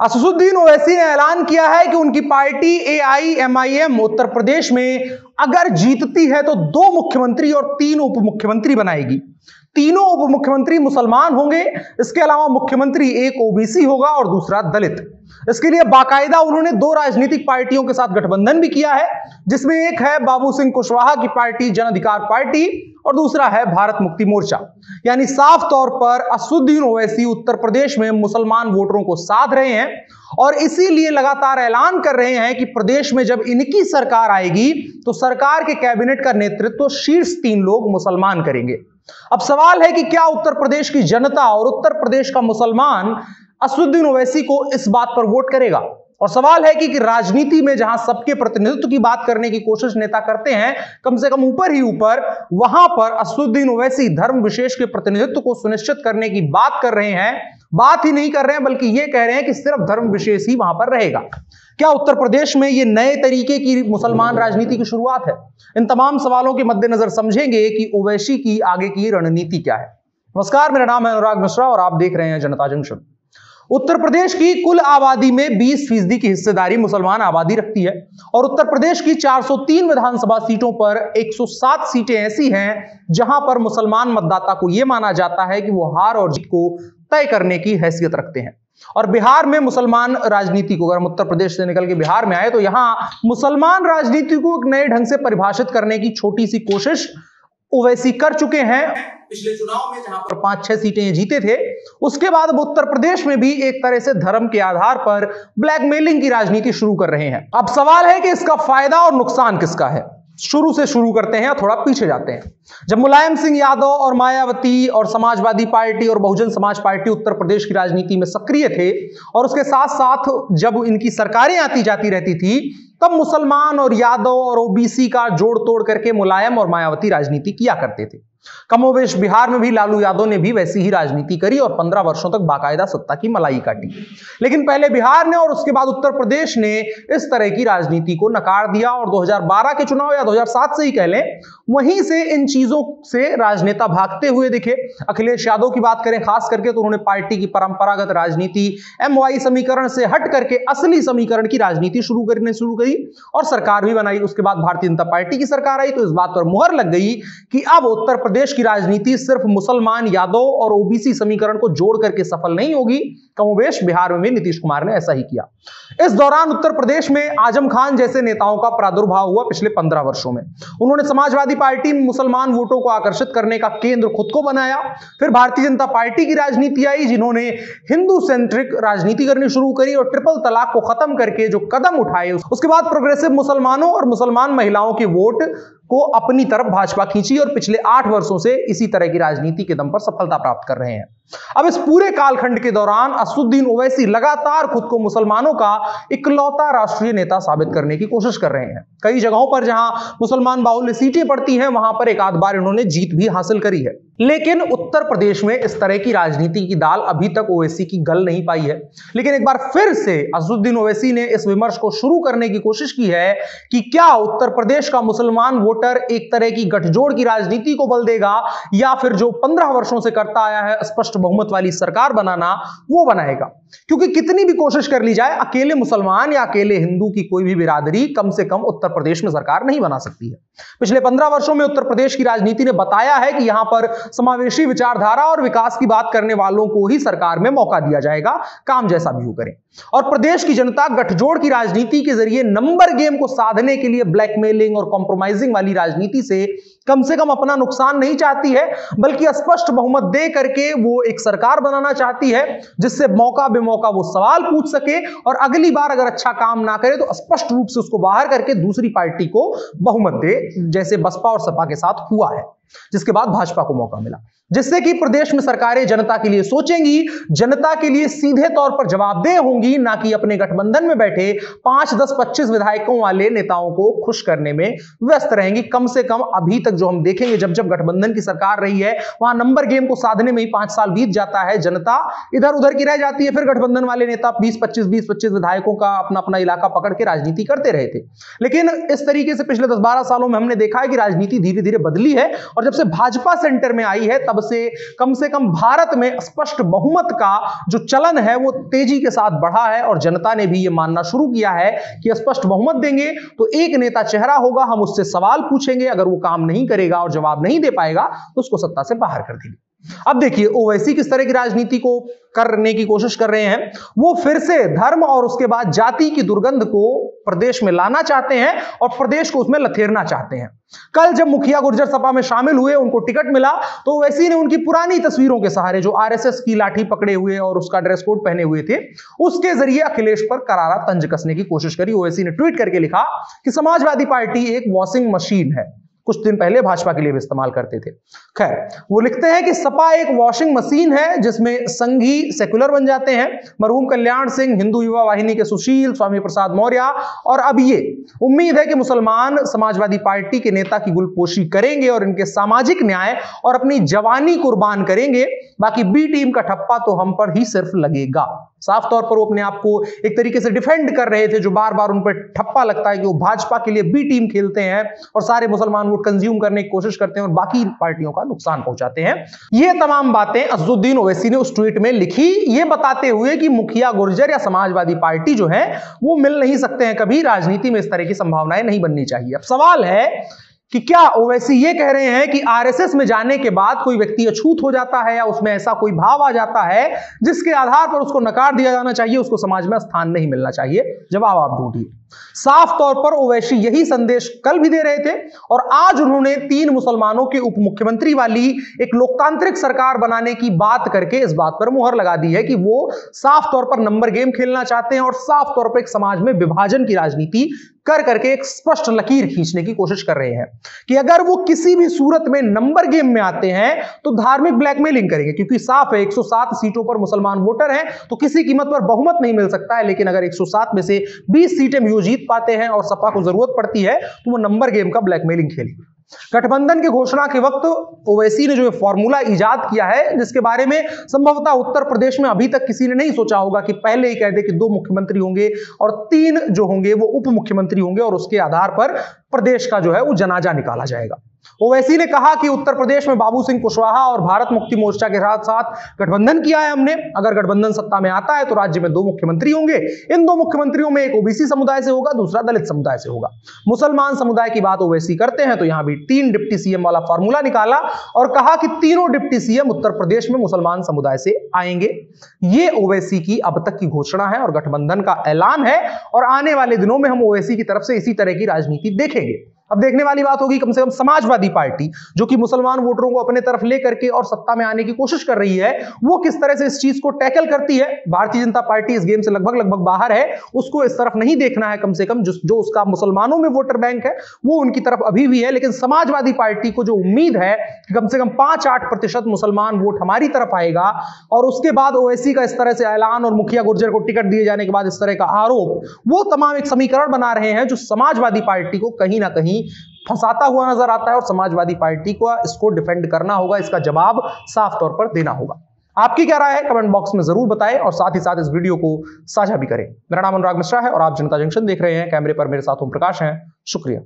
असदुद्दीन ओवैसी ने ऐलान किया है कि उनकी पार्टी AIMIM उत्तर प्रदेश में अगर जीतती है तो 2 मुख्यमंत्री और 3 उप मुख्यमंत्री बनाएगी। तीनों उप मुख्यमंत्री मुसलमान होंगे। इसके अलावा मुख्यमंत्री एक OBC होगा और दूसरा दलित। इसके लिए बाकायदा उन्होंने 2 राजनीतिक पार्टियों के साथ गठबंधन भी किया है, जिसमें एक है बाबू सिंह कुशवाहा की पार्टी जन अधिकार पार्टी और दूसरा है भारत मुक्ति मोर्चा। यानी साफ तौर पर असदुद्दीन ओवैसी उत्तर प्रदेश में मुसलमान वोटरों को साध रहे हैं और इसीलिए लगातार ऐलान कर रहे हैं कि प्रदेश में जब इनकी सरकार आएगी तो सरकार के कैबिनेट का नेतृत्व शीर्ष 3 लोग मुसलमान करेंगे। अब सवाल है कि क्या उत्तर प्रदेश की जनता और उत्तर प्रदेश का मुसलमान असदुद्दीन ओवैसी को इस बात पर वोट करेगा? और सवाल है कि राजनीति में जहां सबके प्रतिनिधित्व की बात करने की कोशिश नेता करते हैं, कम से कम ऊपर ही ऊपर, वहां पर असदुद्दीन ओवैसी धर्म विशेष के प्रतिनिधित्व को सुनिश्चित करने की बात कर रहे हैं। बात ही नहीं कर रहे हैं बल्कि यह कह रहे हैं कि सिर्फ धर्म विशेष ही वहां पर रहेगा। क्या उत्तर प्रदेश में यह नए तरीके की मुसलमान राजनीति की शुरुआत है? इन तमाम सवालों के मद्देनजर समझेंगे कि ओवैसी की आगे की रणनीति क्या है। नमस्कार, मेरा नाम है अनुराग मिश्रा और आप देख रहे हैं जनता जंक्शन। उत्तर प्रदेश की कुल आबादी में 20% की हिस्सेदारी मुसलमान आबादी रखती है और उत्तर प्रदेश की 403 विधानसभा सीटों पर 107 सीटें ऐसी हैं जहां पर मुसलमान मतदाता को यह माना जाता है कि वो हार और जीत को तय करने की हैसियत रखते हैं। और बिहार में मुसलमान राजनीति को, अगर हम उत्तर प्रदेश से निकल के बिहार में आए तो यहां मुसलमान राजनीति को एक नए ढंग से परिभाषित करने की छोटी सी कोशिश ओवैसी कर चुके हैं। पिछले चुनाव में जहां पर 5-6 सीटें जीते थे, उसके बाद अब उत्तर प्रदेश में भी एक तरह से धर्म के आधार पर ब्लैकमेलिंग की राजनीति शुरू कर रहे हैं। अब सवाल है कि इसका फायदा और नुकसान किसका है। शुरू से शुरू करते हैं, थोड़ा पीछे जाते हैं। जब मुलायम सिंह यादव और मायावती और समाजवादी पार्टी और बहुजन समाज पार्टी उत्तर प्रदेश की राजनीति में सक्रिय थे और उसके साथ साथ जब इनकी सरकारें आती जाती रहती थी, तब मुसलमान और यादव और OBC का जोड़ तोड़ करके मुलायम और मायावती राजनीति किया करते थे। कमोवेश बिहार में भी लालू यादव ने भी वैसी ही राजनीति करी और 15 वर्षों तक बाकायदा सत्ता की मलाई काटी। लेकिन पहले बिहार ने और उसके बाद उत्तर प्रदेश ने इस तरह की राजनीति को नकार दिया और 2012 के चुनाव या 2007 से ही कह लें, वहीं से इन चीजों से राजनेता भागते हुए दिखे। अखिलेश यादव की बात करें खास करके तो उन्होंने पार्टी की परंपरागत राजनीति MY समीकरण से हट करके असली समीकरण की राजनीति शुरू करी और सरकार भी बनाई। उसके बाद भारतीय जनता पार्टी की सरकार आई तो इस बात पर मुहर लग गई कि अब उत्तर प्रदेश की राजनीति सिर्फ मुसलमान, यादव और OBC समीकरण को जोड़ करके सफल नहीं होगी। कमोवेश बिहार में भी नीतीश कुमार ने ऐसा ही किया। इस दौरान उत्तर प्रदेश में आजम खान जैसे नेताओं का प्रादुर्भाव हुआ पिछले 15 वर्षों में। उन्होंने समाजवादी पार्टी में मुसलमान वोटों को आकर्षित करने का केंद्र खुद को बनाया। फिर भारतीय जनता पार्टी की राजनीति आई, जिन्होंने हिंदू सेंट्रिक राजनीति करनी शुरू करी और ट्रिपल तलाक को खत्म करके जो कदम उठाए, उसके बाद प्रोग्रेसिव मुसलमानों और मुसलमान महिलाओं के वोट को अपनी तरफ भाजपा खींची और पिछले 8 वर्षों से इसी तरह की राजनीति के दम पर सफलता प्राप्त कर रहे हैं। अब इस पूरे कालखंड के दौरान असदुद्दीन ओवैसी लगातार खुद को मुसलमानों का इकलौता राष्ट्रीय नेता साबित करने की कोशिश कर रहे हैं। कई जगहों पर जहां मुसलमान बाहुल्य सीटें पड़ती हैं, वहां पर एक आध बार इन्होंने जीत भी हासिल करी है। लेकिन उत्तर प्रदेश में इस तरह की राजनीति की दाल अभी तक ओवैसी की गल नहीं पाई है। लेकिन एक बार फिर से असदुद्दीन ओवैसी ने इस विमर्श को शुरू करने की कोशिश की है कि क्या उत्तर प्रदेश का मुसलमान वोटर एक तरह की गठजोड़ की राजनीति को बल देगा या फिर जो 15 वर्षों से करता आया है स्पष्ट बहुमत वाली सरकार बनाना, वो बनाएगा। क्योंकि कितनी भी कोशिश कर ली जाए, अकेले मुसलमान या अकेले हिंदू की कोई भी बिरादरी कम से कम उत्तर प्रदेश में सरकार नहीं बना सकती है। पिछले 15 वर्षों में उत्तर प्रदेश की राजनीति ने बताया है कि यहां पर समावेशी विचारधारा और विकास की बात करने वालों को ही सरकार में मौका दिया जाएगा, काम जैसा भी हो करें। और प्रदेश की जनता गठजोड़ की राजनीति के जरिए नंबर गेम को साधने के लिए ब्लैकमेलिंग और कॉम्प्रोमाइजिंग वाली राजनीति से कम अपना नुकसान नहीं चाहती है, बल्कि स्पष्ट बहुमत दे करके वो एक सरकार बनाना चाहती है जिससे मौका बेमौका वो सवाल पूछ सके और अगली बार अगर अच्छा काम ना करे तो स्पष्ट रूप से उसको बाहर करके दूसरी पार्टी को बहुमत दे, जैसे बसपा और सपा के साथ हुआ है, जिसके बाद भाजपा को मौका मिला। जिससे कि प्रदेश में सरकारें जनता के लिए सोचेंगी, जनता के लिए सीधे तौर पर जवाबदेह होंगी, ना कि अपने गठबंधन में बैठे 5, 10, 25 विधायकों वाले नेताओं को खुश करने में व्यस्त रहेंगी। कम से कम अभी तक जो हम देखेंगे, जब जब गठबंधन की सरकार रही है, वहां नंबर गेम को साधने में ही 5 साल बीत जाता है, जनता इधर उधर की रह जाती है। फिर गठबंधन वाले नेता 20-25 विधायकों का अपना अपना इलाका पकड़ के राजनीति करते रहे थे। लेकिन इस तरीके से पिछले 10-12 सालों में हमने देखा है कि राजनीति धीरे धीरे बदली है और और जब से भाजपा सेंटर में आई है तब से कम भारत में स्पष्ट बहुमत का जो चलन है वो तेजी के साथ बढ़ा है और जनता ने भी ये मानना शुरू किया है कि स्पष्ट बहुमत देंगे तो एक नेता चेहरा होगा, हम उससे सवाल पूछेंगे, अगर वो काम नहीं करेगा और जवाब नहीं दे पाएगा तो उसको सत्ता से बाहर कर देंगे। अब देखिए ओवैसी किस तरह की राजनीति को करने की कोशिश कर रहे हैं। वो फिर से धर्म और उसके बाद जाति की दुर्गंध को प्रदेश में लाना चाहते हैं और प्रदेश को उसमें लथेरना चाहते हैं। कल जब मुखिया गुर्जर सपा में शामिल हुए, उनको टिकट मिला, तो ओवैसी ने उनकी पुरानी तस्वीरों के सहारे, जो आरएसएस की लाठी पकड़े हुए और उसका ड्रेस कोड पहने हुए थे, उसके जरिए अखिलेश पर करारा तंज कसने की कोशिश करी। ओवैसी ने ट्वीट करके लिखा कि समाजवादी पार्टी एक वॉशिंग मशीन है, कुछ दिन पहले भाजपा के लिए भी इस्तेमाल करते थे। खैर, वो लिखते हैं कि सपा एक वॉशिंग मशीन है जिसमें संघी सेक्युलर बन जाते हैं। मरहूम कल्याण सिंह, हिंदू युवा वाहिनी के सुशील, स्वामी प्रसाद मौर्य, और अब ये उम्मीद है कि मुसलमान समाजवादी पार्टी के नेता की गुलपोशी करेंगे और इनके सामाजिक न्याय और अपनी जवानी कुर्बान करेंगे। बाकी बी टीम का ठप्पा तो हम पर ही सिर्फ लगेगा। साफ तौर पर वो अपने आप को एक तरीके से डिफेंड कर रहे थे, जो बार बार उन पर ठप्पा लगता है कि वो भाजपा के लिए बी टीम खेलते हैं और सारे मुसलमान वोट कंज्यूम करने की कोशिश करते हैं और बाकी पार्टियों का नुकसान पहुंचाते हैं। ये तमाम बातें असदुद्दीन ओवैसी ने उस ट्वीट में लिखी, ये बताते हुए कि मुखिया गुर्जर या समाजवादी पार्टी जो है वो मिल नहीं सकते हैं कभी। राजनीति में इस तरह की संभावनाएं नहीं बननी चाहिए। अब सवाल है कि क्या ओवैसी ये कह रहे हैं कि आरएसएस में जाने के बाद कोई व्यक्ति अछूत हो जाता है या उसमें ऐसा कोई भाव आ जाता है जिसके आधार पर उसको नकार दिया जाना चाहिए, उसको समाज में स्थान नहीं मिलना चाहिए? जवाब आप ढूंढिए। साफ तौर पर ओवैसी यही संदेश कल भी दे रहे थे और आज उन्होंने 3 मुसलमानों के उप मुख्यमंत्री वाली एक लोकतांत्रिक सरकार बनाने की बात करके इस बात पर मुहर लगा दी है कि वो साफ तौर पर नंबर गेम खेलना चाहते हैं और साफ तौर पर एक समाज में विभाजन की राजनीति कर करके एक स्पष्ट लकीर खींचने की कोशिश कर रहे हैं कि अगर वो किसी भी सूरत में नंबर गेम में आते हैं तो धार्मिक ब्लैकमेलिंग करेंगे, क्योंकि साफ है 107 सीटों पर मुसलमान वोटर हैं तो किसी कीमत पर बहुमत नहीं मिल सकता है। लेकिन अगर 107 में से 20 सीटें भी जीत पाते हैं और सपा को जरूरत पड़ती है तो वो नंबर गेम का ब्लैकमेलिंग खेलेंगे। गठबंधन की घोषणा के वक्त ओवैसी ने जो फॉर्मूला इजाद किया है, जिसके बारे में संभवतः उत्तर प्रदेश में अभी तक किसी ने नहीं सोचा होगा, कि पहले ही कह दे कि 2 मुख्यमंत्री होंगे और 3 जो होंगे वो उप मुख्यमंत्री होंगे और उसके आधार पर प्रदेश का जो है वो जनाजा निकाला जाएगा। ओवैसी ने कहा कि उत्तर प्रदेश में बाबू सिंह कुशवाहा और भारत मुक्ति मोर्चा के साथ गठबंधन किया है हमने। अगर गठबंधन सत्ता में आता है तो राज्य में 2 मुख्यमंत्री होंगे। इन 2 मुख्यमंत्रियों में एक ओबीसी समुदाय से होगा, दूसरा दलित समुदाय से होगा। मुसलमान समुदाय की बात ओवैसी करते हैं तो यहां भी 3 डिप्टी सीएम वाला फॉर्मूला निकाला और कहा कि तीनों डिप्टी सीएम उत्तर प्रदेश में मुसलमान समुदाय से आएंगे। ये ओवैसी की अब तक की घोषणा है और गठबंधन का ऐलान है और आने वाले दिनों में हम ओवैसी की तरफ से इसी तरह की राजनीति देखेंगे। अब देखने वाली बात होगी कम से कम समाजवादी पार्टी, जो कि मुसलमान वोटरों को अपने तरफ लेकर के और सत्ता में आने की कोशिश कर रही है, वो किस तरह से इस चीज को टैकल करती है। भारतीय जनता पार्टी इस गेम से लगभग बाहर है, उसको इस तरफ नहीं देखना है। कम से कम जो उसका मुसलमानों में वोटर बैंक है वो उनकी तरफ अभी भी है, लेकिन समाजवादी पार्टी को जो उम्मीद है कि कम से कम 5-8% मुसलमान वोट हमारी तरफ आएगा और उसके बाद ओवैसी का इस तरह से ऐलान और मुखिया गुर्जर को टिकट दिए जाने के बाद इस तरह का आरोप, वो तमाम एक समीकरण बना रहे हैं जो समाजवादी पार्टी को कहीं ना कहीं फंसाता हुआ नजर आता है और समाजवादी पार्टी को इसको डिफेंड करना होगा, इसका जवाब साफ तौर पर देना होगा। आपकी क्या राय है कमेंट बॉक्स में जरूर बताएं और साथ ही साथ इस वीडियो को साझा भी करें। मेरा नाम अनुराग मिश्रा है और आप जनता जंक्शन देख रहे हैं। कैमरे पर मेरे साथ ओम प्रकाश हैं। शुक्रिया।